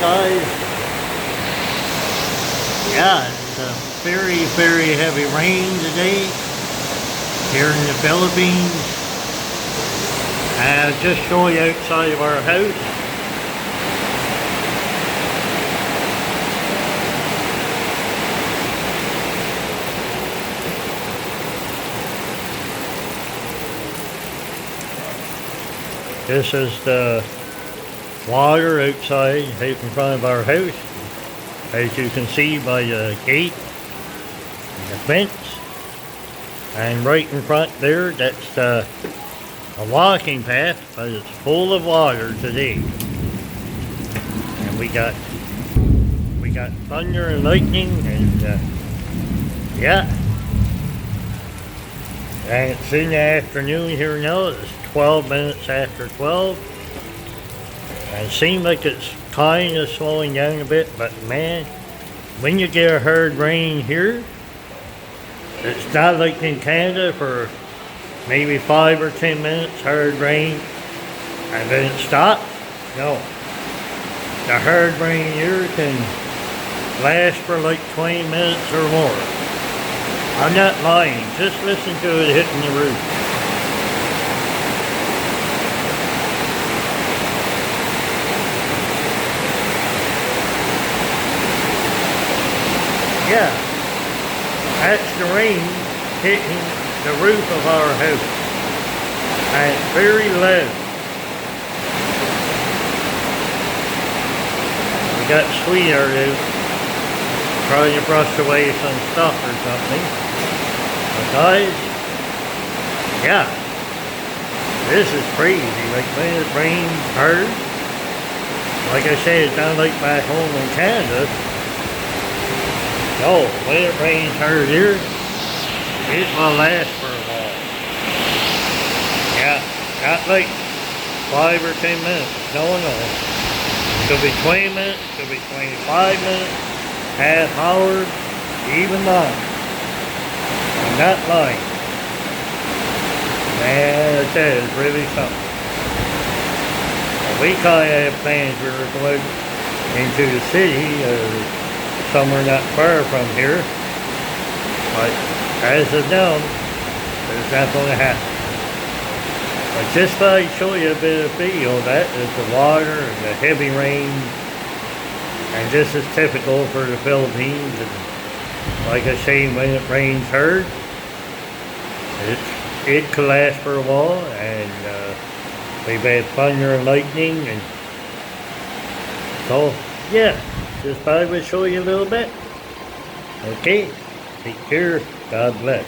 Alright guys, yeah, it's a very, very heavy rain today here in the Philippines. And I'll just show you outside of our house. This is the water outside out in front of our house, as you can see by the gate and the fence. And right in front there, that's a walking path, but it's full of water today. And we got thunder and lightning, and yeah. And it's in the afternoon here now. It's 12 minutes after 12. And it seems like it's kind of slowing down a bit, but man, when you get a hard rain here, it's not like in Canada for maybe 5 or 10 minutes hard rain and then it stops. No, the hard rain here can last for like 20 minutes or more. I'm not lying, just listen to it hitting the roof. Yeah, that's the rain hitting the roof of our house. And it's very loud. We got sweetheart out trying to brush away some stuff or something. But guys, yeah, this is crazy. Like when it rains hard, like I said, it's not like back home in Canada. No, when it rains hard here, it will last for a while. Yeah, not like 5 or 10 minutes. No. Could be 20 minutes, could be 25 minutes, half hour, even longer. I'm not lying. Man, I tell you, it's really something. Well, we kind of have plans. We were going into the city, somewhere not far from here, but as of now, there's not going to happen. But just thought I'd show you a bit of video of that. Is the water and the heavy rain, and this is typical for the Philippines. And like I say, when it rains hard, it could last for a while, and we've had thunder and lightning, and so yeah. Just thought I would show you a little bit. Okay, take care. God bless.